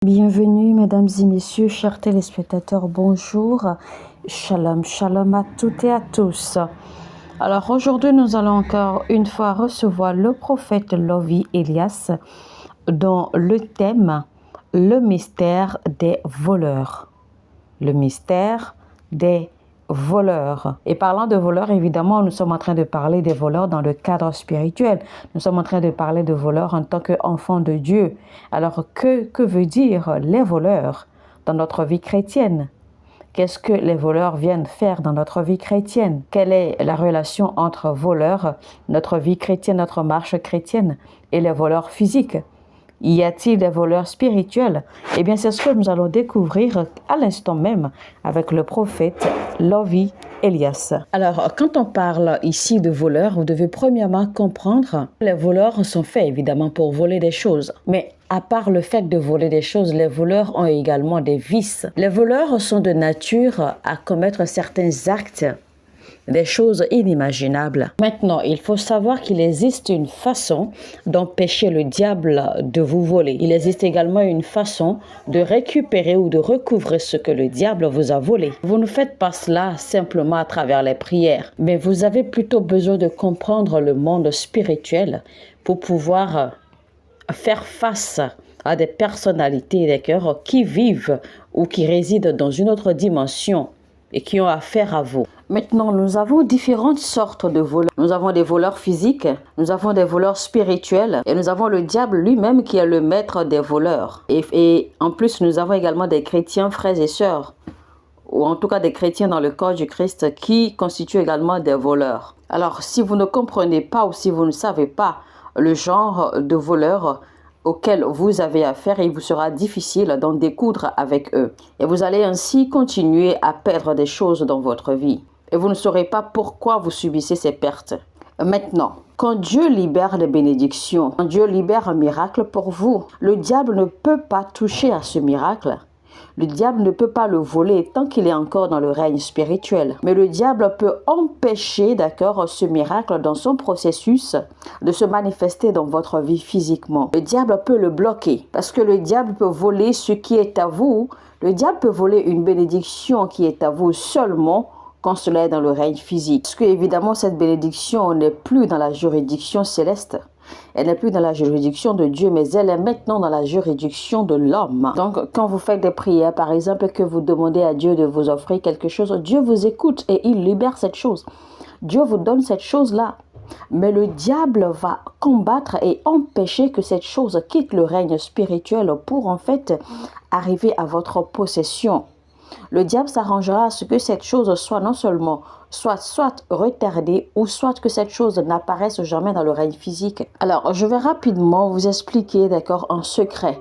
Bienvenue, mesdames et messieurs, chers téléspectateurs, bonjour. Shalom, shalom à toutes et à tous. Alors aujourd'hui, nous allons encore une fois recevoir le prophète Lovi Elias dans le thème « Le mystère des voleurs ». Le mystère des voleurs. Et parlant de voleurs, évidemment, nous sommes en train de parler des voleurs dans le cadre spirituel. Nous sommes en train de parler de voleurs en tant qu'enfants de Dieu. Alors, que veut dire les voleurs dans notre vie chrétienne? Qu'est-ce que les voleurs viennent faire dans notre vie chrétienne? Quelle est la relation entre voleurs, notre vie chrétienne, notre marche chrétienne et les voleurs physiques? Y a-t-il des voleurs spirituels? Eh bien, c'est ce que nous allons découvrir à l'instant même avec le prophète Lovi Elias. Alors, quand on parle ici de voleurs, vous devez premièrement comprendre que les voleurs sont faits évidemment pour voler des choses. Mais à part le fait de voler des choses, les voleurs ont également des vices. Les voleurs sont de nature à commettre certains actes, des choses inimaginables. Maintenant, il faut savoir qu'il existe une façon d'empêcher le diable de vous voler. Il existe également une façon de récupérer ou de recouvrer ce que le diable vous a volé. Vous ne faites pas cela simplement à travers les prières, mais vous avez plutôt besoin de comprendre le monde spirituel pour pouvoir faire face à des personnalités, des cœurs qui vivent ou qui résident dans une autre dimension et qui ont affaire à vous. Maintenant, nous avons différentes sortes de voleurs. Nous avons des voleurs physiques, nous avons des voleurs spirituels et nous avons le diable lui-même qui est le maître des voleurs. Et en plus, nous avons également des chrétiens frères et sœurs, ou en tout cas des chrétiens dans le corps du Christ qui constituent également des voleurs. Alors, si vous ne comprenez pas ou si vous ne savez pas le genre de voleurs auquel vous avez affaire, il vous sera difficile d'en découdre avec eux. Et vous allez ainsi continuer à perdre des choses dans votre vie. Et vous ne saurez pas pourquoi vous subissez ces pertes. Maintenant, quand Dieu libère les bénédictions, quand Dieu libère un miracle pour vous, le diable ne peut pas toucher à ce miracle. Le diable ne peut pas le voler tant qu'il est encore dans le règne spirituel. Mais le diable peut empêcher, ce miracle dans son processus de se manifester dans votre vie physiquement. Le diable peut le bloquer parce que le diable peut voler ce qui est à vous. Le diable peut voler une bénédiction qui est à vous seulement quand cela est dans le règne physique. Parce que évidemment, cette bénédiction n'est plus dans la juridiction céleste. Elle n'est plus dans la juridiction de Dieu, mais elle est maintenant dans la juridiction de l'homme. Donc, quand vous faites des prières, par exemple, que vous demandez à Dieu de vous offrir quelque chose, Dieu vous écoute et il libère cette chose. Dieu vous donne cette chose-là. Mais le diable va combattre et empêcher que cette chose quitte le règne spirituel pour en fait arriver à votre possession. Le diable s'arrangera à ce que cette chose soit non seulement soit retardée ou soit que cette chose n'apparaisse jamais dans le règne physique. Alors, je vais rapidement vous expliquer, un secret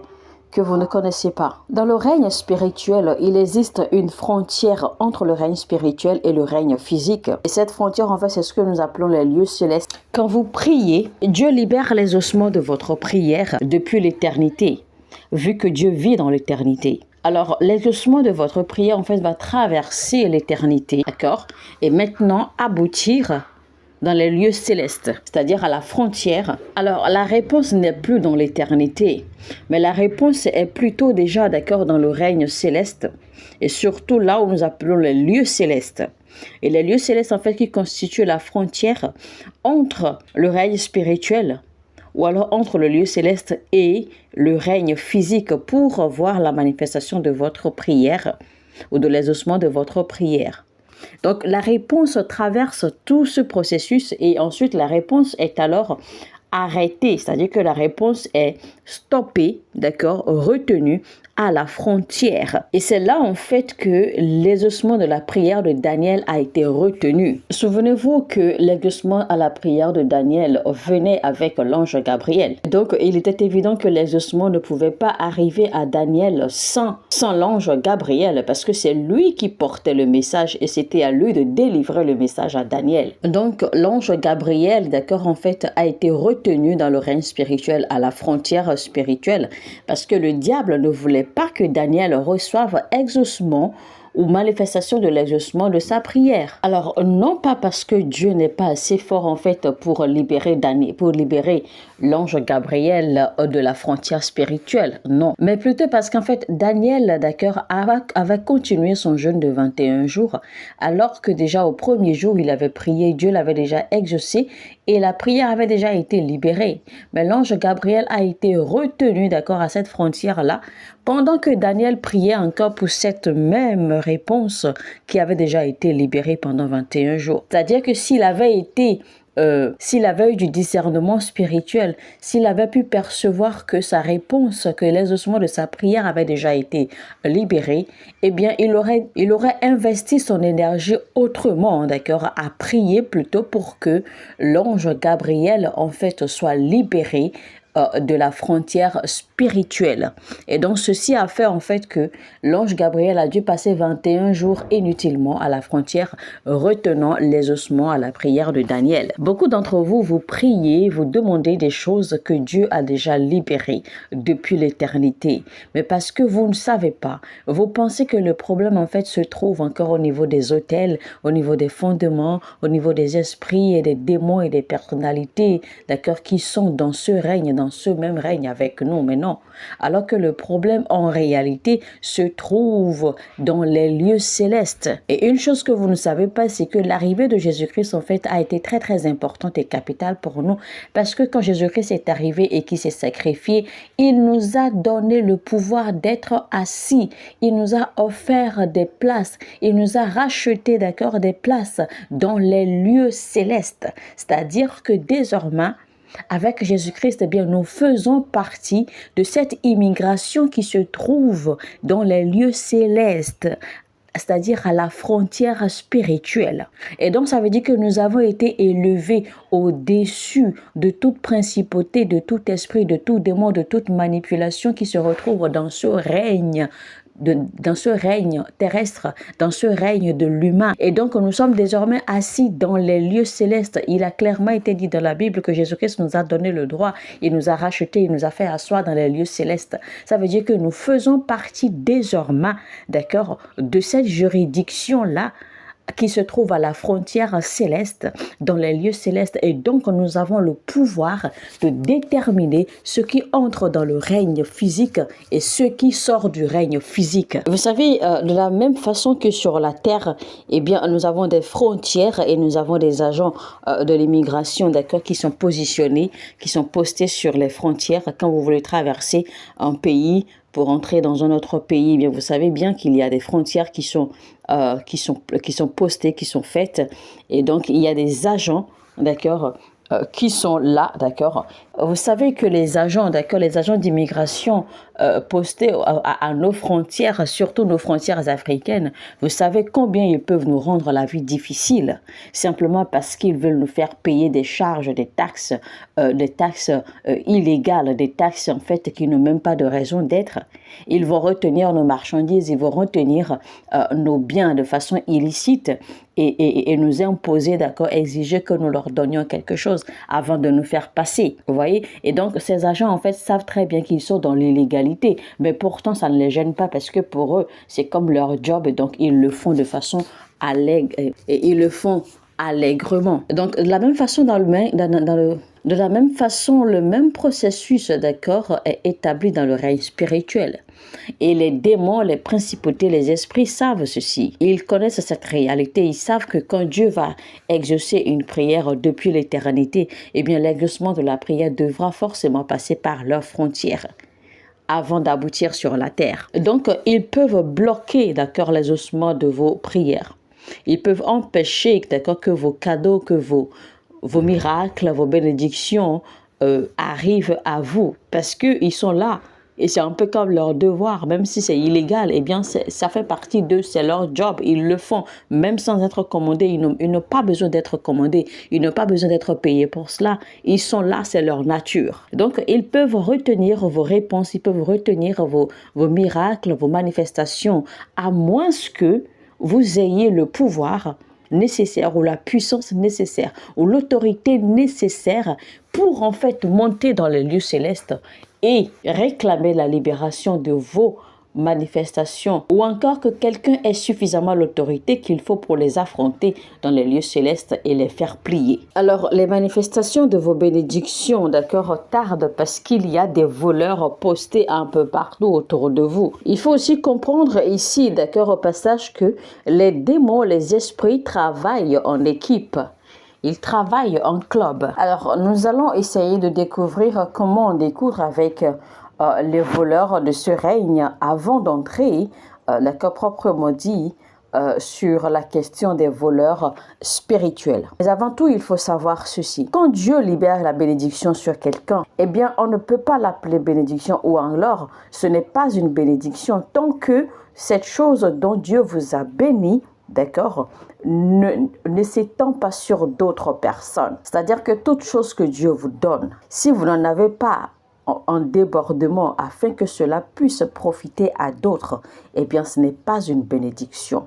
que vous ne connaissez pas. Dans le règne spirituel, il existe une frontière entre le règne spirituel et le règne physique. Et cette frontière, en fait, c'est ce que nous appelons les lieux célestes. Quand vous priez, Dieu libère les ossements de votre prière depuis l'éternité, vu que Dieu vit dans l'éternité. Alors, l'exaucement de votre prière, en fait, va traverser l'éternité, et maintenant aboutir dans les lieux célestes, c'est-à-dire à la frontière. Alors, la réponse n'est plus dans l'éternité, mais la réponse est plutôt déjà, dans le règne céleste, et surtout là où nous appelons les lieux célestes. Et les lieux célestes, en fait, qui constituent la frontière entre le règne spirituel, ou alors entre le lieu céleste et le règne physique pour voir la manifestation de votre prière ou de l'exaucement de votre prière. Donc la réponse traverse tout ce processus et ensuite la réponse est alors arrêtée, c'est-à-dire que la réponse est stoppée, retenue à la frontière. Et c'est là en fait que l'exaucement de la prière de Daniel a été retenu. Souvenez-vous que l'exaucement à la prière de Daniel venait avec l'ange Gabriel. Donc il était évident que l'exaucement ne pouvait pas arriver à Daniel sans l'ange Gabriel parce que c'est lui qui portait le message et c'était à lui de délivrer le message à Daniel. Donc l'ange Gabriel, en fait, a été retenu dans le règne spirituel à la frontière spirituelle parce que le diable ne voulait pas que Daniel reçoive exaucement ou manifestation de l'exaucement de sa prière. Alors, non pas parce que Dieu n'est pas assez fort en fait pour libérer l'ange Gabriel de la frontière spirituelle, non. Mais plutôt parce qu'en fait, Daniel, d'accord, avait continué son jeûne de 21 jours, alors que déjà au premier jour, il avait prié, Dieu l'avait déjà exaucé et la prière avait déjà été libérée. Mais l'ange Gabriel a été retenu, d'accord, à cette frontière-là, pendant que Daniel priait encore pour cette même réponse qui avait déjà été libérée pendant 21 jours. C'est-à-dire que s'il avait eu du discernement spirituel, s'il avait pu percevoir que sa réponse, que l'exaucement de sa prière avait déjà été libéré, eh bien, il aurait investi son énergie autrement, d'accord, à prier plutôt pour que l'ange Gabriel, en fait, soit libéré de la frontière spirituelle. Et donc, ceci a fait en fait que l'ange Gabriel a dû passer 21 jours inutilement à la frontière, retenant les ossements à la prière de Daniel. Beaucoup d'entre vous, vous priez, vous demandez des choses que Dieu a déjà libérées depuis l'éternité. Mais parce que vous ne savez pas, vous pensez que le problème en fait se trouve encore au niveau des autels, au niveau des fondements, au niveau des esprits et des démons et des personnalités, d'accord, qui sont dans ce règne, dans ce même règne avec nous, mais non. Alors que le problème en réalité se trouve dans les lieux célestes. Et une chose que vous ne savez pas, c'est que l'arrivée de Jésus-Christ en fait a été très très importante et capitale pour nous, parce que quand Jésus-Christ est arrivé et qu'il s'est sacrifié, il nous a donné le pouvoir d'être assis. Il nous a offert des places. Il nous a racheté, d'accord, des places dans les lieux célestes. C'est-à-dire que désormais, avec Jésus-Christ, eh bien, nous faisons partie de cette immigration qui se trouve dans les lieux célestes, c'est-à-dire à la frontière spirituelle. Et donc, ça veut dire que nous avons été élevés au-dessus de toute principauté, de tout esprit, de tout démon, de toute manipulation qui se retrouve dans ce règne terrestre, dans ce règne de l'humain. Et donc, nous sommes désormais assis dans les lieux célestes. Il a clairement été dit dans la Bible que Jésus-Christ nous a donné le droit. Il nous a rachetés, il nous a fait asseoir dans les lieux célestes. Ça veut dire que nous faisons partie désormais, d'accord, de cette juridiction-là, qui se trouve à la frontière céleste, dans les lieux célestes. Et donc, nous avons le pouvoir de déterminer ce qui entre dans le règne physique et ce qui sort du règne physique. Vous savez, de la même façon que sur la terre, eh bien, nous avons des frontières et nous avons des agents de l'immigration, d'accord, qui sont positionnés, qui sont postés sur les frontières. Quand vous voulez traverser un pays pour entrer dans un autre pays, eh bien, vous savez bien qu'il y a des frontières qui sont postées, qui sont faites. Et donc, il y a des agents, d'accord, qui sont là, d'accord. Vous savez que les agents, d'accord, les agents d'immigration postés à nos frontières, surtout nos frontières africaines, vous savez combien ils peuvent nous rendre la vie difficile, simplement parce qu'ils veulent nous faire payer des charges, des taxes illégales, des taxes en fait qui n'ont même pas de raison d'être. Ils vont retenir nos marchandises, ils vont retenir nos biens de façon illicite et nous imposer, d'accord, exiger que nous leur donnions quelque chose avant de nous faire passer, vous voyez. Et donc, ces agents, en fait, savent très bien qu'ils sont dans l'illégalité, mais pourtant, ça ne les gêne pas parce que pour eux, c'est comme leur job et donc ils le font de façon allègre et ils le font allègrement. Donc, de la même façon, de la même façon, le même processus, d'accord, est établi dans le règne spirituel. Et les démons, les principautés, les esprits savent ceci. Ils connaissent cette réalité. Ils savent que quand Dieu va exaucer une prière depuis l'éternité, eh bien, l'exaucement de la prière devra forcément passer par leurs frontières avant d'aboutir sur la terre. Donc, ils peuvent bloquer, d'accord, l'exaucement de vos prières. Ils peuvent empêcher, d'accord, que vos cadeaux, que vos miracles, vos bénédictions arrivent à vous parce qu'ils sont là. Et c'est un peu comme leur devoir, même si c'est illégal, eh bien, ça fait partie d'eux, c'est leur job, ils le font, même sans être commandés, ils n'ont pas besoin d'être commandés, ils n'ont pas besoin d'être payés pour cela, ils sont là, c'est leur nature. Donc, ils peuvent retenir vos réponses, ils peuvent retenir vos miracles, vos manifestations, à moins que vous ayez le pouvoir nécessaire ou la puissance nécessaire ou l'autorité nécessaire pour en fait monter dans les lieux célestes et réclamer la libération de vos manifestations ou encore que quelqu'un ait suffisamment l'autorité qu'il faut pour les affronter dans les lieux célestes et les faire plier. Alors, les manifestations de vos bénédictions, d'accord, tardent parce qu'il y a des voleurs postés un peu partout autour de vous. Il faut aussi comprendre ici, d'accord, au passage, que les démons, les esprits travaillent en équipe. Ils travaillent en club. Alors, nous allons essayer de découvrir comment on découvre avec les voleurs de ce règne avant d'entrer, d'accord, proprement dit, sur la question des voleurs spirituels. Mais avant tout, il faut savoir ceci. Quand Dieu libère la bénédiction sur quelqu'un, eh bien, on ne peut pas l'appeler bénédiction ou alors ce n'est pas une bénédiction tant que cette chose dont Dieu vous a béni, d'accord, ne s'étend pas sur d'autres personnes. C'est-à-dire que toute chose que Dieu vous donne, si vous n'en avez pas en débordement afin que cela puisse profiter à d'autres, eh bien ce n'est pas une bénédiction.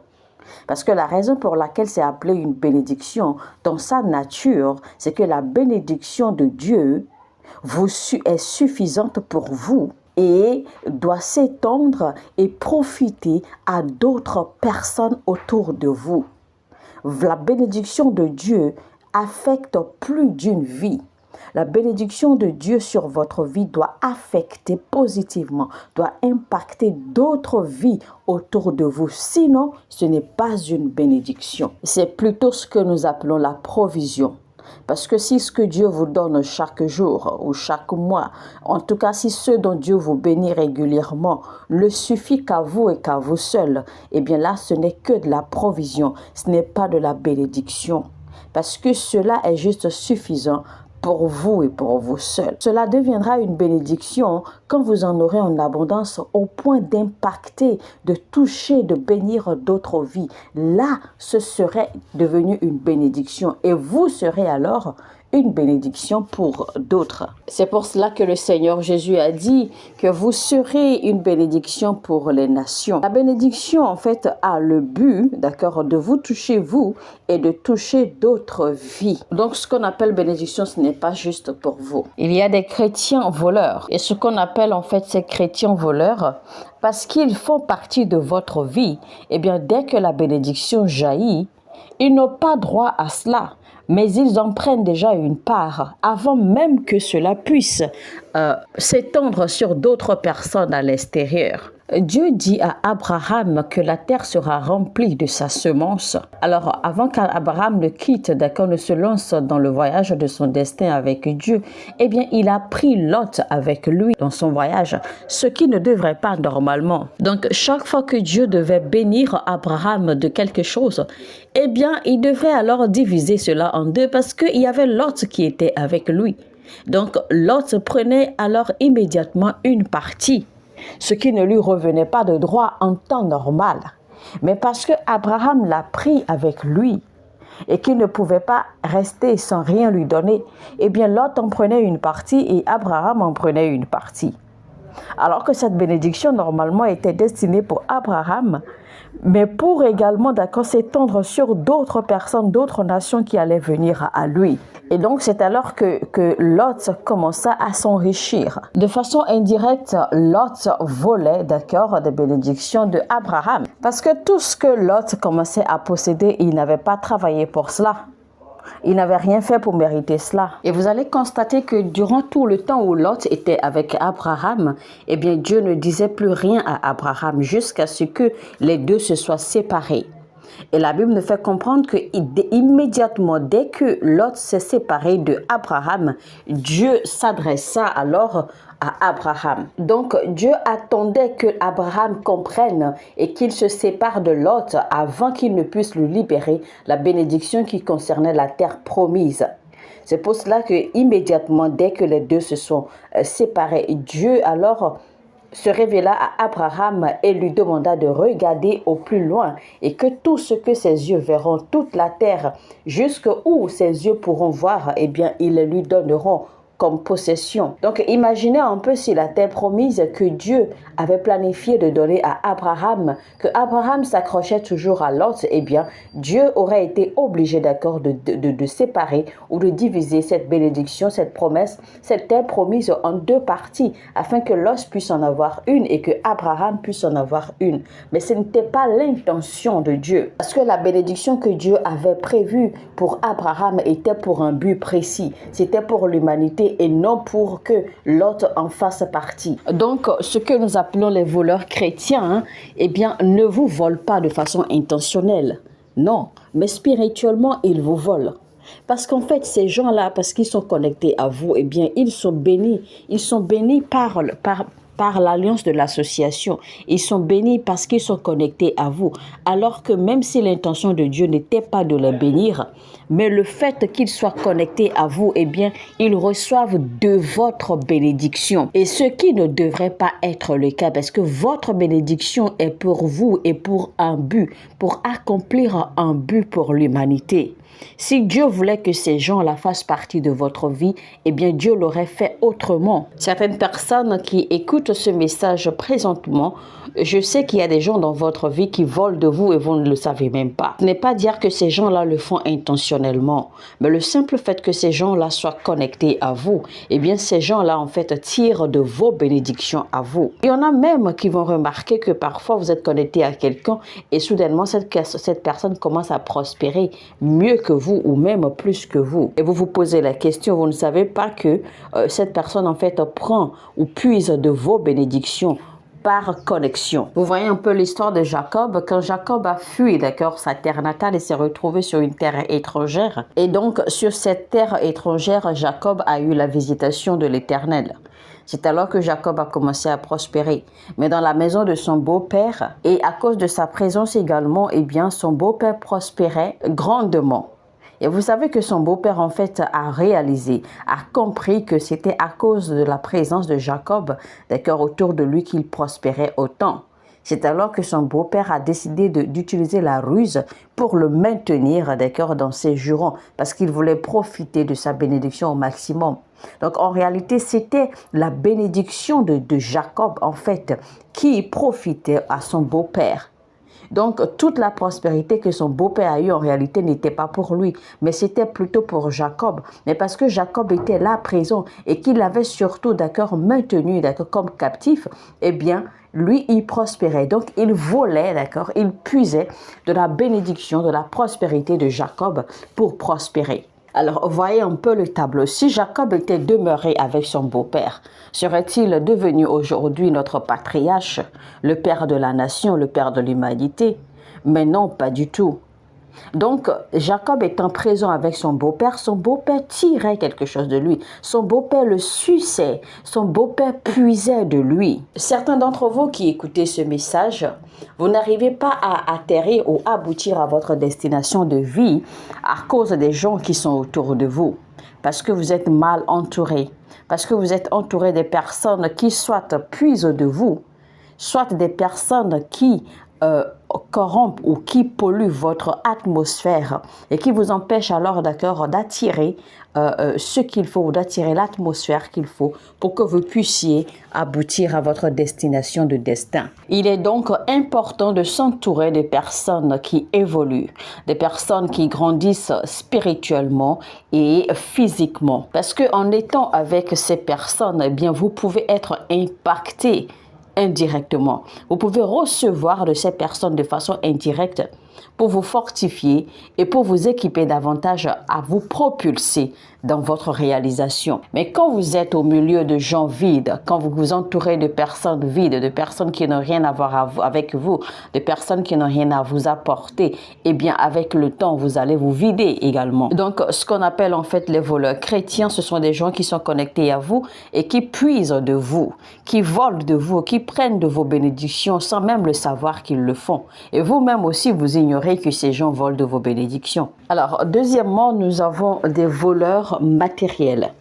Parce que la raison pour laquelle c'est appelé une bénédiction dans sa nature, c'est que la bénédiction de Dieu est suffisante pour vous et doit s'étendre et profiter à d'autres personnes autour de vous. La bénédiction de Dieu affecte plus d'une vie. La bénédiction de Dieu sur votre vie doit affecter positivement, doit impacter d'autres vies autour de vous. Sinon, ce n'est pas une bénédiction. C'est plutôt ce que nous appelons la provision. Parce que si ce que Dieu vous donne chaque jour ou chaque mois, en tout cas si ce dont Dieu vous bénit régulièrement ne suffit qu'à vous et qu'à vous seul, eh bien là ce n'est que de la provision, ce n'est pas de la bénédiction. Parce que cela est juste suffisant pour vous et pour vous seuls. Cela deviendra une bénédiction quand vous en aurez en abondance au point d'impacter, de toucher, de bénir d'autres vies. Là, ce serait devenu une bénédiction et vous serez alors une bénédiction pour d'autres. C'est pour cela que le Seigneur Jésus a dit que vous serez une bénédiction pour les nations. La bénédiction, en fait, a le but, d'accord, de vous toucher vous et de toucher d'autres vies. Donc, ce qu'on appelle bénédiction, ce n'est pas juste pour vous. Il y a des chrétiens voleurs. Et ce qu'on appelle, en fait, ces chrétiens voleurs, parce qu'ils font partie de votre vie, eh bien, dès que la bénédiction jaillit, ils n'ont pas droit à cela. Mais ils en prennent déjà une part avant même que cela puisse s'étendre sur d'autres personnes à l'extérieur. Dieu dit à Abraham que la terre sera remplie de sa semence. Alors, avant qu'Abraham ne quitte, d'accord, ne se lance dans le voyage de son destin avec Dieu, eh bien, il a pris Lot avec lui dans son voyage, ce qui ne devrait pas normalement. Donc, chaque fois que Dieu devait bénir Abraham de quelque chose, eh bien, il devrait alors diviser cela en deux parce qu'il y avait Lot qui était avec lui. Donc, Lot prenait alors immédiatement une partie, ce qui ne lui revenait pas de droit en temps normal. Mais parce que Abraham l'a pris avec lui et qu'il ne pouvait pas rester sans rien lui donner, eh bien Lot en prenait une partie et Abraham en prenait une partie. Alors que cette bénédiction normalement était destinée pour Abraham, mais pour également, d'accord, s'étendre sur d'autres personnes, d'autres nations qui allaient venir à lui. Et donc, c'est alors que Lot commença à s'enrichir. De façon indirecte, Lot volait, d'accord, des bénédictions de Abraham. Parce que tout ce que Lot commençait à posséder, il n'avait pas travaillé pour cela. Il n'avait rien fait pour mériter cela. Et vous allez constater que durant tout le temps où Lot était avec Abraham, eh bien Dieu ne disait plus rien à Abraham jusqu'à ce que les deux se soient séparés. Et la Bible nous fait comprendre que immédiatement, dès que Lot s'est séparé de Abraham, Dieu s'adressa alors à Abraham. Donc Dieu attendait que Abraham comprenne et qu'il se sépare de Lot avant qu'il ne puisse lui libérer la bénédiction qui concernait la terre promise. C'est pour cela que immédiatement, dès que les deux se sont séparés, Dieu alors se révéla à Abraham et lui demanda de regarder au plus loin et que tout ce que ses yeux verront, toute la terre, jusqu'où ses yeux pourront voir, eh bien, ils lui donneront comme possession. Donc imaginez un peu si la terre promise que Dieu avait planifié de donner à Abraham, que Abraham s'accrochait toujours à Lot, eh bien Dieu aurait été obligé d'accord de séparer ou de diviser cette bénédiction, cette promesse, cette terre promise en deux parties, afin que Lot puisse en avoir une et que Abraham puisse en avoir une. Mais ce n'était pas l'intention de Dieu, parce que la bénédiction que Dieu avait prévue pour Abraham était pour un but précis. C'était pour l'humanité et non pour que Lot en fasse partie. Donc, ce que nous appelons les voleurs chrétiens, eh bien, ne vous volent pas de façon intentionnelle. Non, mais spirituellement, ils vous volent. Parce qu'en fait, ces gens-là, parce qu'ils sont connectés à vous, eh bien, ils sont bénis. Ils sont bénis par l'alliance de l'association. Ils sont bénis parce qu'ils sont connectés à vous. Alors que même si l'intention de Dieu n'était pas de les bénir, mais le fait qu'ils soient connectés à vous, eh bien, ils reçoivent de votre bénédiction. Et ce qui ne devrait pas être le cas, parce que votre bénédiction est pour vous et pour un but, pour accomplir un but pour l'humanité. Si Dieu voulait que ces gens-là fassent partie de votre vie, eh bien Dieu l'aurait fait autrement. Certaines personnes qui écoutent ce message présentement, je sais qu'il y a des gens dans votre vie qui volent de vous et vous ne le savez même pas. Ce n'est pas dire que ces gens-là le font intentionnellement, mais le simple fait que ces gens-là soient connectés à vous, eh bien ces gens-là en fait tirent de vos bénédictions à vous. Il y en a même qui vont remarquer que parfois vous êtes connecté à quelqu'un et soudainement cette personne commence à prospérer mieux que vous ou même plus que vous. Et vous vous posez la question, vous ne savez pas que cette personne en fait prend ou puise de vos bénédictions par connexion. Vous voyez un peu l'histoire de Jacob. Quand Jacob a fui, d'accord, sa terre natale et s'est retrouvé sur une terre étrangère. Et donc, sur cette terre étrangère, Jacob a eu la visitation de l'Éternel. C'est alors que Jacob a commencé à prospérer. Mais dans la maison de son beau-père, et à cause de sa présence également, eh bien, son beau-père prospérait grandement. Et vous savez que son beau-père, en fait, a réalisé, a compris que c'était à cause de la présence de Jacob, d'accord, autour de lui qu'il prospérait autant. C'est alors que son beau-père a décidé d'utiliser la ruse pour le maintenir, d'accord, dans ses jurons, parce qu'il voulait profiter de sa bénédiction au maximum. Donc, en réalité, c'était la bénédiction de Jacob, en fait, qui profitait à son beau-père. Donc, toute la prospérité que son beau-père a eue, en réalité, n'était pas pour lui, mais c'était plutôt pour Jacob. Mais parce que Jacob était là présent et qu'il l'avait surtout, d'accord, maintenu, d'accord, comme captif, eh bien, lui, il prospérait. Donc, il volait, d'accord, il puisait de la bénédiction, de la prospérité de Jacob pour prospérer. Alors, voyez un peu le tableau. Si Jacob était demeuré avec son beau-père, serait-il devenu aujourd'hui notre patriarche, le père de la nation, le père de l'humanité? Mais non, pas du tout. Donc, Jacob étant présent avec son beau-père tirait quelque chose de lui. Son beau-père le suçait, son beau-père puisait de lui. Certains d'entre vous qui écoutez ce message, vous n'arrivez pas à atterrir ou aboutir à votre destination de vie à cause des gens qui sont autour de vous. Parce que vous êtes mal entouré, parce que vous êtes entouré des personnes qui soit puisent de vous, soit des personnes qui corrompent ou qui polluent votre atmosphère et qui vous empêchent alors d'accord d'attirer ce qu'il faut, ou d'attirer l'atmosphère qu'il faut pour que vous puissiez aboutir à votre destination de destin. Il est donc important de s'entourer de personnes qui évoluent, des personnes qui grandissent spirituellement et physiquement. Parce qu'en étant avec ces personnes, eh bien, vous pouvez être impacté indirectement. Vous pouvez recevoir de ces personnes de façon indirecte pour vous fortifier et pour vous équiper davantage à vous propulser dans votre réalisation. Mais quand vous êtes au milieu de gens vides, quand vous vous entourez de personnes vides, de personnes qui n'ont rien à voir avec vous, de personnes qui n'ont rien à vous apporter, eh bien avec le temps, vous allez vous vider également. Donc, ce qu'on appelle en fait les voleurs chrétiens, ce sont des gens qui sont connectés à vous et qui puisent de vous, qui volent de vous, qui prennent de vos bénédictions sans même le savoir qu'ils le font. Et vous-même aussi, vous ignorez que ces gens volent de vos bénédictions. Alors, deuxièmement, nous avons des voleurs matériels,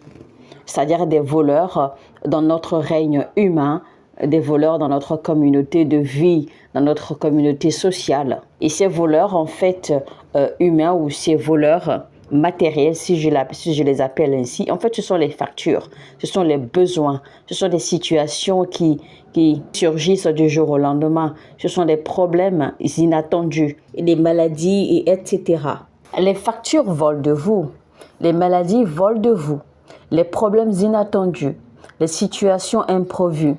c'est-à-dire des voleurs dans notre règne humain, des voleurs dans notre communauté de vie, dans notre communauté sociale. Et ces voleurs, en fait, humains ou ces voleurs matériels, si je les appelle ainsi. En fait, ce sont les factures, ce sont les besoins, ce sont des situations qui surgissent du jour au lendemain. Ce sont des problèmes inattendus, des maladies, etc. Les factures volent de vous, les maladies volent de vous, les problèmes inattendus, les situations imprévues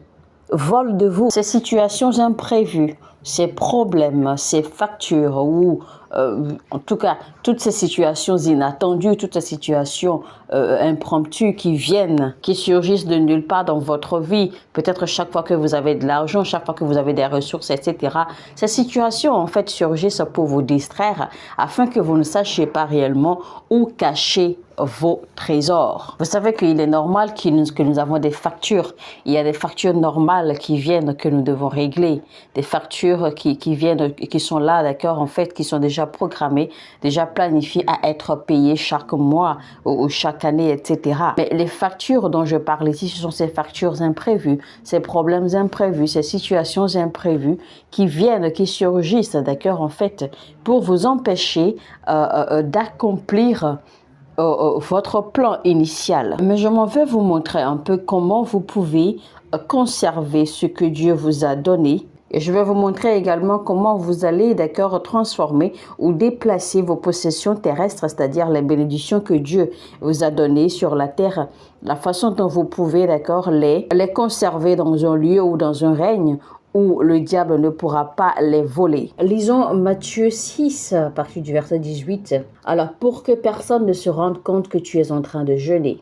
volent de vous. Ces situations imprévues, ces problèmes, ces factures ou en tout cas toutes ces situations inattendues, toutes ces situations impromptues qui viennent, qui surgissent de nulle part dans votre vie, peut-être chaque fois que vous avez de l'argent, chaque fois que vous avez des ressources, etc. Ces situations en fait surgissent pour vous distraire afin que vous ne sachiez pas réellement où cacher vos trésors. Vous savez qu'il est normal que nous avons des factures. Il y a des factures normales qui viennent, que nous devons régler. Des factures qui viennent, qui sont là, d'accord, en fait, qui sont déjà programmées, déjà planifiées à être payées chaque mois ou chaque année, etc. Mais les factures dont je parle ici, ce sont ces factures imprévues, ces problèmes imprévus, ces situations imprévues qui viennent, qui surgissent, d'accord, en fait, pour vous empêcher d'accomplir votre plan initial. Mais je m'en vais vous montrer un peu comment vous pouvez conserver ce que Dieu vous a donné. Et je vais vous montrer également comment vous allez, d'accord, transformer ou déplacer vos possessions terrestres, c'est-à-dire les bénédictions que Dieu vous a données sur la terre, la façon dont vous pouvez, d'accord, les conserver dans un lieu ou dans un règne où le diable ne pourra pas les voler. Lisons Matthieu 6, à partir du verset 18. Alors, pour que personne ne se rende compte que tu es en train de jeûner,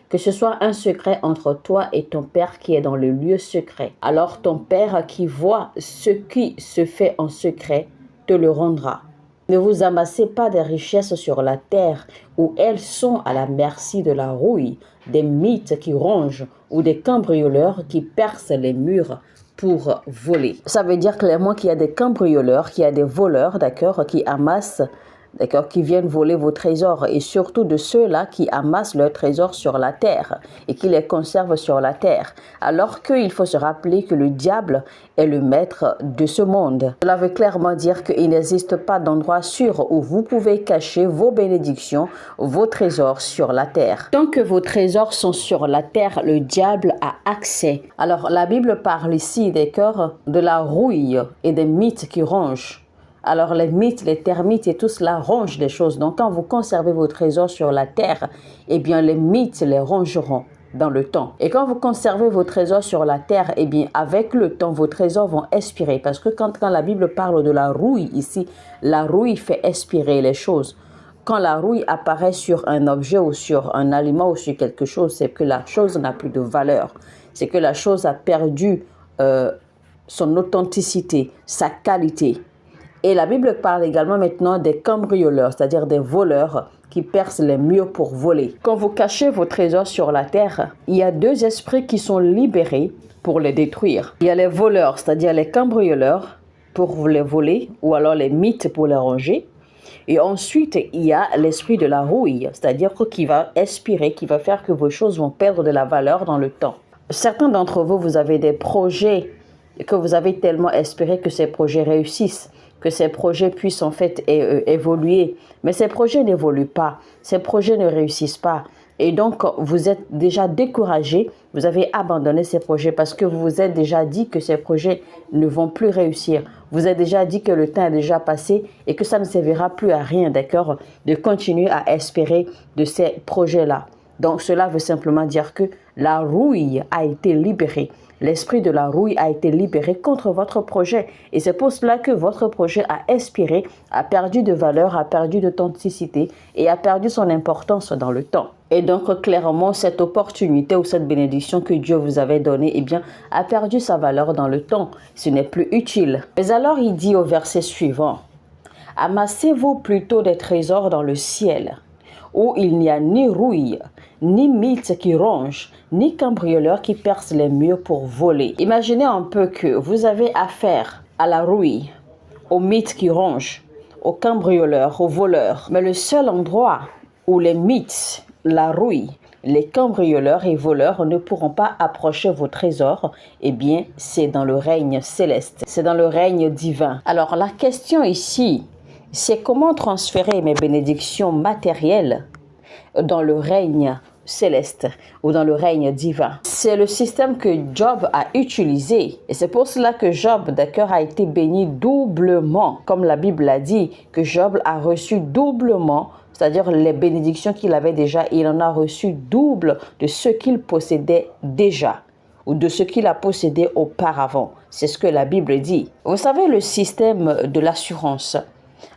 que ce soit un secret entre toi et ton Père qui est dans le lieu secret. Alors ton Père qui voit ce qui se fait en secret te le rendra. Ne vous amassez pas des richesses sur la terre où elles sont à la merci de la rouille, des mythes qui rongent ou des cambrioleurs qui percent les murs pour voler. Ça veut dire clairement qu'il y a des cambrioleurs, qu'il y a des voleurs, d'accord, qui amassent, d'accord, qui viennent voler vos trésors, et surtout de ceux-là qui amassent leurs trésors sur la terre et qui les conservent sur la terre. Alors qu'il faut se rappeler que le diable est le maître de ce monde. Cela veut clairement dire qu'il n'existe pas d'endroit sûr où vous pouvez cacher vos bénédictions, vos trésors sur la terre. Tant que vos trésors sont sur la terre, le diable a accès. Alors la Bible parle ici, d'accord, de la rouille et des mythes qui rongent. Alors les mythes, les termites et tout cela rongent des choses. Donc quand vous conservez vos trésors sur la terre, eh bien les mythes les rongeront dans le temps. Et quand vous conservez vos trésors sur la terre, eh bien avec le temps, vos trésors vont expirer. Parce que quand la Bible parle de la rouille ici, la rouille fait expirer les choses. Quand la rouille apparaît sur un objet ou sur un aliment ou sur quelque chose, c'est que la chose n'a plus de valeur. C'est que la chose a perdu son authenticité, sa qualité. Et la Bible parle également maintenant des cambrioleurs, c'est-à-dire des voleurs qui percent les murs pour voler. Quand vous cachez vos trésors sur la terre, il y a deux esprits qui sont libérés pour les détruire. Il y a les voleurs, c'est-à-dire les cambrioleurs pour les voler, ou alors les mythes pour les ranger. Et ensuite, il y a l'esprit de la rouille, c'est-à-dire qui va expirer, qui va faire que vos choses vont perdre de la valeur dans le temps. Certains d'entre vous, vous avez des projets que vous avez tellement espéré que ces projets réussissent, que ces projets puissent en fait évoluer. Mais ces projets n'évoluent pas, ces projets ne réussissent pas. Et donc, vous êtes déjà découragé, vous avez abandonné ces projets parce que vous vous êtes déjà dit que ces projets ne vont plus réussir. Vous avez déjà dit que le temps est déjà passé et que ça ne servira plus à rien, d'accord, de continuer à espérer de ces projets-là. Donc, cela veut simplement dire que la rouille a été libérée. L'esprit de la rouille a été libéré contre votre projet. Et c'est pour cela que votre projet a expiré, a perdu de valeur, a perdu d'authenticité et a perdu son importance dans le temps. Et donc, clairement, cette opportunité ou cette bénédiction que Dieu vous avait donnée, eh bien, a perdu sa valeur dans le temps. Ce n'est plus utile. Mais alors, il dit au verset suivant, « Amassez-vous plutôt des trésors dans le ciel, où il n'y a ni rouille, ni mythe qui ronge, ni cambrioleur qui perce les murs pour voler. » Imaginez un peu que vous avez affaire à la rouille, aux mythes qui rongent, aux cambrioleurs, aux voleurs. Mais le seul endroit où les mythes, la rouille, les cambrioleurs et voleurs ne pourront pas approcher vos trésors, eh bien, c'est dans le règne céleste, c'est dans le règne divin. Alors, la question ici, c'est comment transférer mes bénédictions matérielles dans le règne céleste ou dans le règne divin. C'est le système que Job a utilisé et c'est pour cela que Job, d'accord, a été béni doublement. Comme la Bible a dit, que Job a reçu doublement, c'est-à-dire les bénédictions qu'il avait déjà, il en a reçu double de ce qu'il possédait déjà ou de ce qu'il a possédé auparavant. C'est ce que la Bible dit. Vous savez, le système de l'assurance,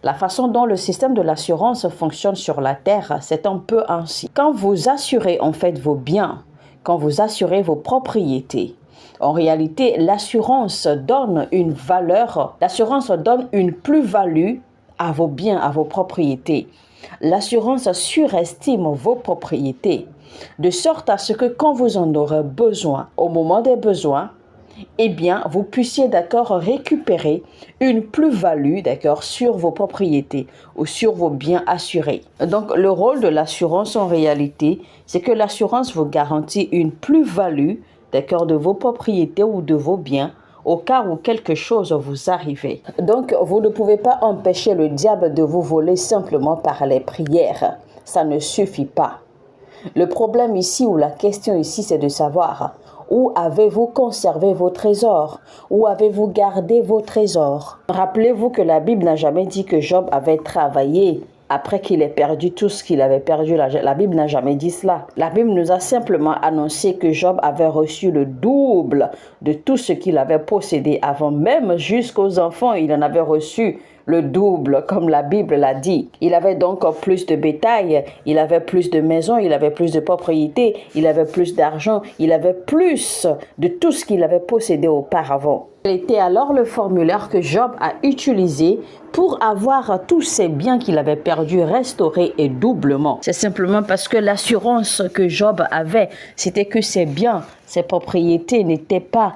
la façon dont le système de l'assurance fonctionne sur la terre, c'est un peu ainsi. Quand vous assurez en fait vos biens, quand vous assurez vos propriétés, en réalité, l'assurance donne une valeur, l'assurance donne une plus-value à vos biens, à vos propriétés. L'assurance surestime vos propriétés, de sorte à ce que quand vous en aurez besoin, au moment des besoins, eh bien, vous puissiez, d'accord, récupérer une plus-value, d'accord, sur vos propriétés ou sur vos biens assurés. Donc, le rôle de l'assurance, en réalité, c'est que l'assurance vous garantit une plus-value, d'accord, de vos propriétés ou de vos biens au cas où quelque chose vous arrive. Donc, vous ne pouvez pas empêcher le diable de vous voler simplement par les prières. Ça ne suffit pas. Le problème ici, ou la question ici, c'est de savoir: où avez-vous conservé vos trésors? Où avez-vous gardé vos trésors? Rappelez-vous que la Bible n'a jamais dit que Job avait travaillé après qu'il ait perdu tout ce qu'il avait perdu. La Bible n'a jamais dit cela. La Bible nous a simplement annoncé que Job avait reçu le double de tout ce qu'il avait possédé avant. Même jusqu'aux enfants, il en avait reçu le double, comme la Bible l'a dit. Il avait donc plus de bétail, il avait plus de maisons, il avait plus de propriétés, il avait plus d'argent, il avait plus de tout ce qu'il avait possédé auparavant. Quel était alors le formulaire que Job a utilisé pour avoir tous ces biens qu'il avait perdus restaurés et doublement? C'est simplement parce que l'assurance que Job avait, c'était que ses biens, ses propriétés n'étaient pas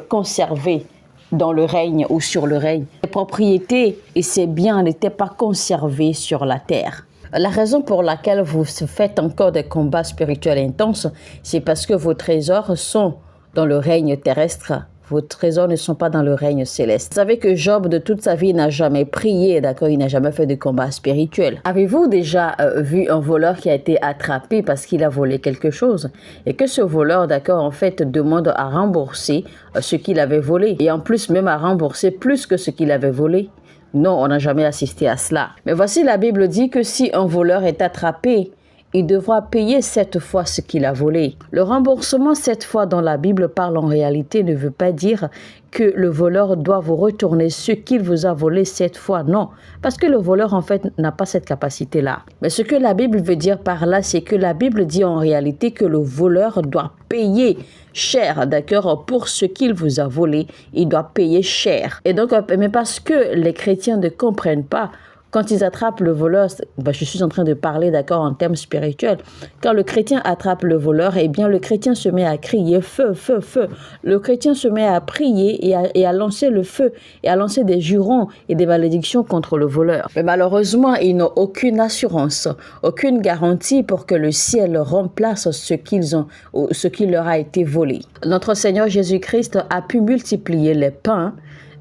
conservées dans le règne ou sur le règne. Ses propriétés et ses biens n'étaient pas conservés sur la terre. La raison pour laquelle vous faites encore des combats spirituels intenses, c'est parce que vos trésors sont dans le règne terrestre. Vos trésors ne sont pas dans le règne céleste. Vous savez que Job, de toute sa vie, n'a jamais prié, d'accord? Il n'a jamais fait de combat spirituel. Avez-vous déjà vu un voleur qui a été attrapé parce qu'il a volé quelque chose? Et que ce voleur, d'accord, en fait, demande à rembourser ce qu'il avait volé. Et en plus, même à rembourser plus que ce qu'il avait volé? Non, on n'a jamais assisté à cela. Mais voici, la Bible dit que si un voleur est attrapé, il devra payer 7 fois ce qu'il a volé. Le remboursement 7 fois dont la Bible parle en réalité ne veut pas dire que le voleur doit vous retourner ce qu'il vous a volé 7 fois. Non, parce que le voleur en fait n'a pas cette capacité-là. Mais ce que la Bible veut dire par là, c'est que la Bible dit en réalité que le voleur doit payer cher, d'accord, pour ce qu'il vous a volé. Il doit payer cher. Et donc, mais parce que les chrétiens ne comprennent pas, quand ils attrapent le voleur, je suis en train de parler, d'accord, en termes spirituels. Quand le chrétien attrape le voleur, eh bien, le chrétien se met à crier feu, feu, feu. Le chrétien se met à prier et à lancer le feu et à lancer des jurons et des malédictions contre le voleur. Mais malheureusement, ils n'ont aucune assurance, aucune garantie pour que le ciel remplace ce qui leur a été volé. Notre Seigneur Jésus-Christ a pu multiplier les pains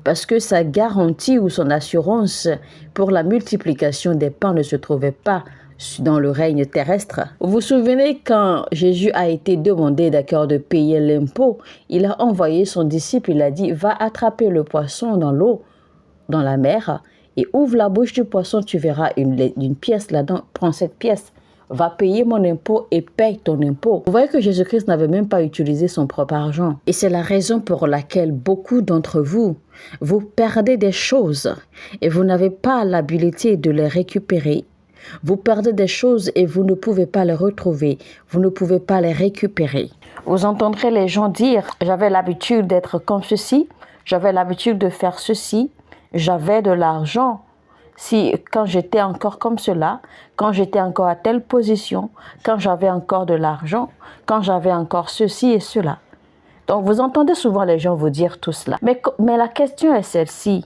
parce que sa garantie ou son assurance pour la multiplication des pains ne se trouvait pas dans le règne terrestre. Vous vous souvenez quand Jésus a été demandé, d'accord, de payer l'impôt, il a envoyé son disciple, il a dit: va attraper le poisson dans l'eau, dans la mer, et ouvre la bouche du poisson, tu verras une pièce là-dedans, prends cette pièce. Va payer mon impôt et paye ton impôt. Vous voyez que Jésus-Christ n'avait même pas utilisé son propre argent. Et c'est la raison pour laquelle beaucoup d'entre vous, vous perdez des choses et vous n'avez pas l'habilité de les récupérer. Vous perdez des choses et vous ne pouvez pas les retrouver. Vous ne pouvez pas les récupérer. Vous entendrez les gens dire: j'avais l'habitude d'être comme ceci, j'avais l'habitude de faire ceci, j'avais de l'argent. Quand j'étais encore comme cela, quand j'étais encore à telle position, quand j'avais encore de l'argent, quand j'avais encore ceci et cela. Donc, vous entendez souvent les gens vous dire tout cela. Mais la question est celle-ci.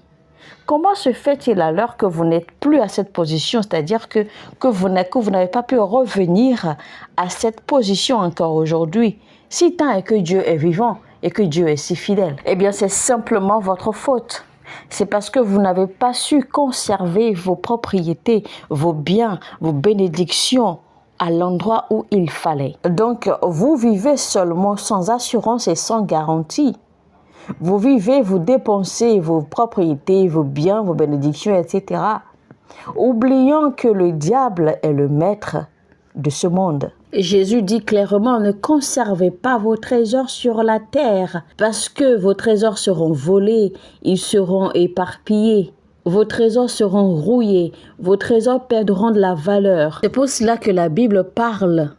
Comment se fait-il alors que vous n'êtes plus à cette position, c'est-à-dire que vous n'avez pas pu revenir à cette position encore aujourd'hui, si tant est que Dieu est vivant et que Dieu est si fidèle? Eh bien, c'est simplement votre faute. C'est parce que vous n'avez pas su conserver vos propriétés, vos biens, vos bénédictions à l'endroit où il fallait. Donc, vous vivez seulement sans assurance et sans garantie. Vous vivez, vous dépensez vos propriétés, vos biens, vos bénédictions, etc. Oubliant que le diable est le maître de ce monde. Jésus dit clairement, ne conservez pas vos trésors sur la terre, parce que vos trésors seront volés, ils seront éparpillés. Vos trésors seront rouillés, vos trésors perdront de la valeur. C'est pour cela que la Bible parle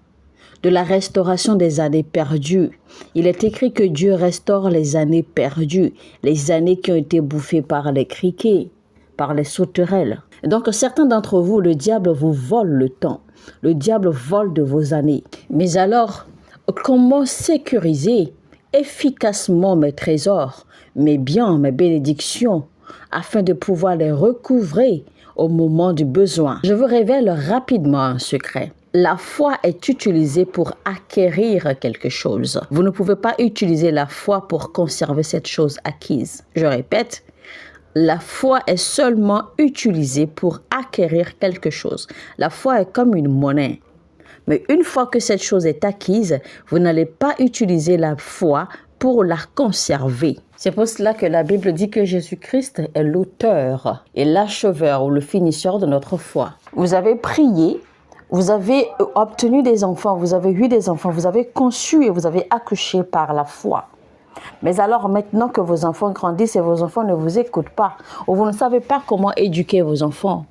de la restauration des années perdues. Il est écrit que Dieu restaure les années perdues, les années qui ont été bouffées par les criquets, par les sauterelles. Donc certains d'entre vous, le diable vous vole le temps. Le diable vole de vos années. Mais alors, comment sécuriser efficacement mes trésors, mes biens, mes bénédictions, afin de pouvoir les recouvrer au moment du besoin? Je vous révèle rapidement un secret. La foi est utilisée pour acquérir quelque chose. Vous ne pouvez pas utiliser la foi pour conserver cette chose acquise. Je répète, la foi est seulement utilisée pour acquérir quelque chose. La foi est comme une monnaie. Mais une fois que cette chose est acquise, vous n'allez pas utiliser la foi pour la conserver. C'est pour cela que la Bible dit que Jésus-Christ est l'auteur et l'acheveur ou le finisseur de notre foi. Vous avez prié, vous avez obtenu des enfants, vous avez eu des enfants, vous avez conçu et vous avez accouché par la foi. Mais alors maintenant que vos enfants grandissent et vos enfants ne vous écoutent pas, ou vous ne savez pas comment éduquer vos enfants,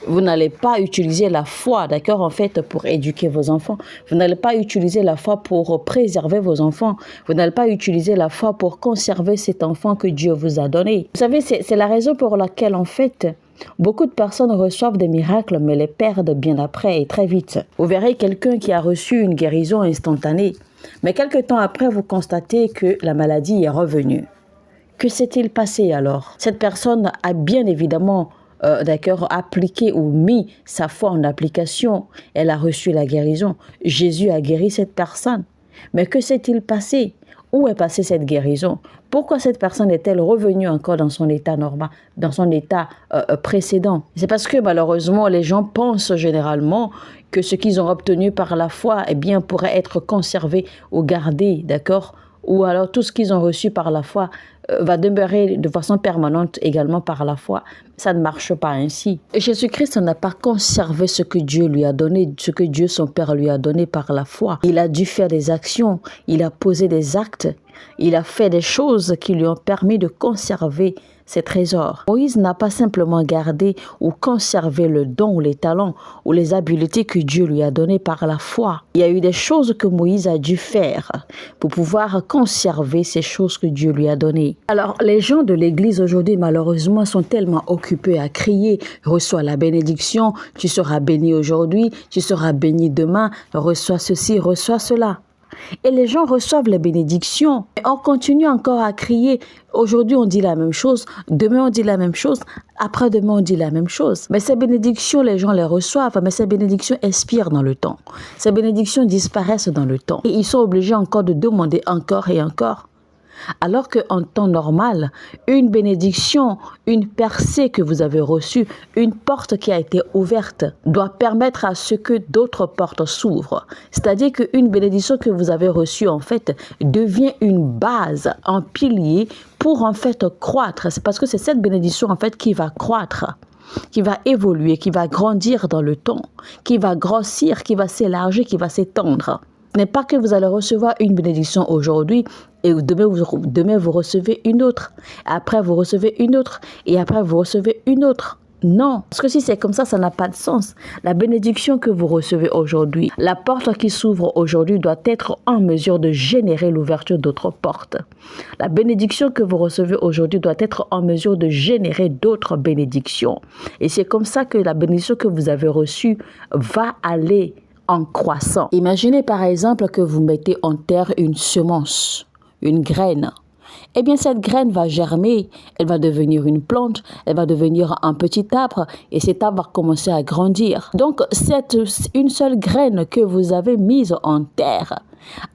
vous n'allez pas utiliser la foi, d'accord, en fait, pour éduquer vos enfants. Vous n'allez pas utiliser la foi pour préserver vos enfants. Vous n'allez pas utiliser la foi pour conserver cet enfant que Dieu vous a donné. Vous savez, c'est la raison pour laquelle, en fait, beaucoup de personnes reçoivent des miracles, mais les perdent bien après et très vite. Vous verrez quelqu'un qui a reçu une guérison instantanée, mais quelque temps après, vous constatez que la maladie est revenue. Que s'est-il passé alors? Cette personne a bien évidemment appliqué ou mis sa foi en application. Elle a reçu la guérison. Jésus a guéri cette personne. Mais que s'est-il passé? Où est passée cette guérison? Pourquoi cette personne est-elle revenue encore dans son état normal, dans son état précédent? C'est parce que malheureusement, les gens pensent généralement que ce qu'ils ont obtenu par la foi, eh bien, pourrait être conservé ou gardé, d'accord? Ou alors tout ce qu'ils ont reçu par la foi va demeurer de façon permanente également par la foi. Ça ne marche pas ainsi. Jésus-Christ n'a pas conservé ce que Dieu lui a donné, ce que Dieu son Père lui a donné par la foi. Il a dû faire des actions, il a posé des actes, il a fait des choses qui lui ont permis de conserver ses trésors. Moïse n'a pas simplement gardé ou conservé le don ou les talents ou les habiletés que Dieu lui a données par la foi. Il y a eu des choses que Moïse a dû faire pour pouvoir conserver ces choses que Dieu lui a données. Alors, les gens de l'Église aujourd'hui, malheureusement, sont tellement occupés à crier « Reçois la bénédiction, tu seras béni aujourd'hui, tu seras béni demain, reçois ceci, reçois cela ». Et les gens reçoivent les bénédictions. On continue encore à crier. Aujourd'hui, on dit la même chose. Demain, on dit la même chose. Après-demain, on dit la même chose. Mais ces bénédictions, les gens les reçoivent. Mais ces bénédictions expirent dans le temps. Ces bénédictions disparaissent dans le temps. Et ils sont obligés encore de demander encore et encore. Alors qu'en temps normal, une bénédiction, une percée que vous avez reçue, une porte qui a été ouverte, doit permettre à ce que d'autres portes s'ouvrent. C'est-à-dire qu'une bénédiction que vous avez reçue, en fait, devient une base, un pilier pour, en fait, croître. C'est parce que c'est cette bénédiction, en fait, qui va croître, qui va évoluer, qui va grandir dans le temps, qui va grossir, qui va s'élargir, qui va s'étendre. Ce n'est pas que vous allez recevoir une bénédiction aujourd'hui et demain vous recevez une autre. Après vous recevez une autre et après vous recevez une autre. Non, parce que si c'est comme ça n'a pas de sens. La bénédiction que vous recevez aujourd'hui, la porte qui s'ouvre aujourd'hui doit être en mesure de générer l'ouverture d'autres portes. La bénédiction que vous recevez aujourd'hui doit être en mesure de générer d'autres bénédictions. Et c'est comme ça que la bénédiction que vous avez reçue va aller en croissant. Imaginez par exemple que vous mettez en terre une semence, une graine. Eh bien, cette graine va germer, elle va devenir une plante, elle va devenir un petit arbre et cet arbre va commencer à grandir. Donc, une seule graine que vous avez mise en terre,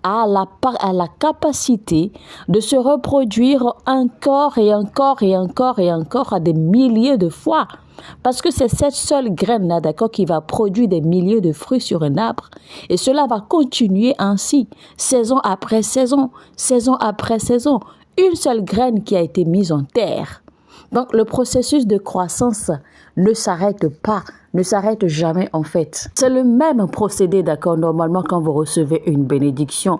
a la capacité de se reproduire encore et encore et encore et encore à des milliers de fois. Parce que c'est cette seule graine-là, d'accord, qui va produire des milliers de fruits sur un arbre. Et cela va continuer ainsi, saison après saison, saison après saison. Une seule graine qui a été mise en terre. Donc, le processus de croissance ne s'arrête pas, ne s'arrête jamais en fait. C'est le même procédé, d'accord, normalement quand vous recevez une bénédiction.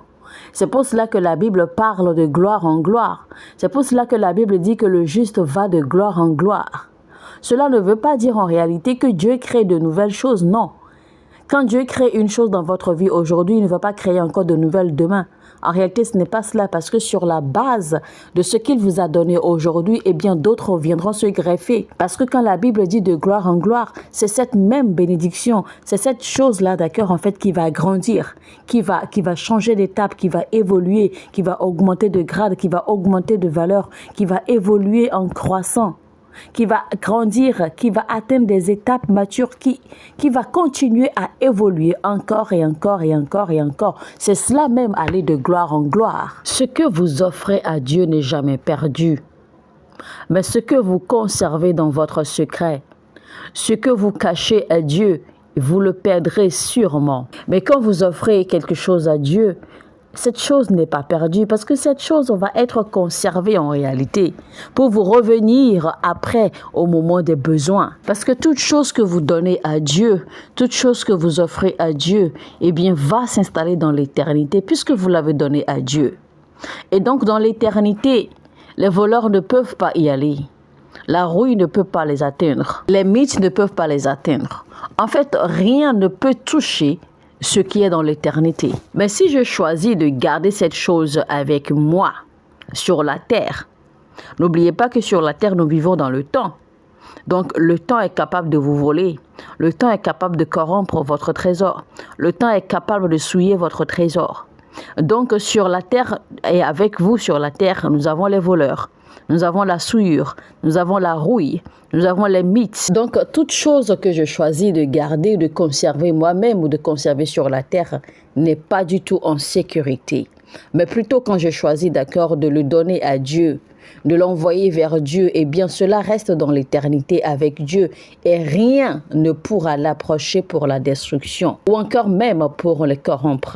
C'est pour cela que la Bible parle de gloire en gloire. C'est pour cela que la Bible dit que le juste va de gloire en gloire. Cela ne veut pas dire en réalité que Dieu crée de nouvelles choses, non. Quand Dieu crée une chose dans votre vie aujourd'hui, il ne va pas créer encore de nouvelles demain. En réalité, ce n'est pas cela parce que sur la base de ce qu'il vous a donné aujourd'hui, eh bien d'autres viendront se greffer. Parce que quand la Bible dit de gloire en gloire, c'est cette même bénédiction, c'est cette chose-là, d'accord, en fait, qui va grandir, qui va changer d'étape, qui va évoluer, qui va augmenter de grade, qui va augmenter de valeur, qui va évoluer en croissant, qui va grandir, qui va atteindre des étapes matures, qui va continuer à évoluer encore et encore et encore et encore. C'est cela même, aller de gloire en gloire. Ce que vous offrez à Dieu n'est jamais perdu. Mais ce que vous conservez dans votre secret, ce que vous cachez à Dieu, vous le perdrez sûrement. Mais quand vous offrez quelque chose à Dieu, cette chose n'est pas perdue parce que cette chose va être conservée en réalité pour vous revenir après au moment des besoins. Parce que toute chose que vous donnez à Dieu, toute chose que vous offrez à Dieu, eh bien va s'installer dans l'éternité puisque vous l'avez donné à Dieu. Et donc dans l'éternité, les voleurs ne peuvent pas y aller. La rouille ne peut pas les atteindre. Les mythes ne peuvent pas les atteindre. En fait, rien ne peut toucher ce qui est dans l'éternité. Mais si je choisis de garder cette chose avec moi sur la terre, n'oubliez pas que sur la terre, nous vivons dans le temps. Donc, le temps est capable de vous voler. Le temps est capable de corrompre votre trésor. Le temps est capable de souiller votre trésor. Donc, sur la terre et avec vous sur la terre, nous avons les voleurs. Nous avons la souillure, nous avons la rouille, nous avons les mythes. Donc, toute chose que je choisis de garder, de conserver moi-même ou de conserver sur la terre n'est pas du tout en sécurité. Mais plutôt quand je choisis, d'accord, de le donner à Dieu, de l'envoyer vers Dieu, eh bien cela reste dans l'éternité avec Dieu et rien ne pourra l'approcher pour la destruction ou encore même pour le corrompre.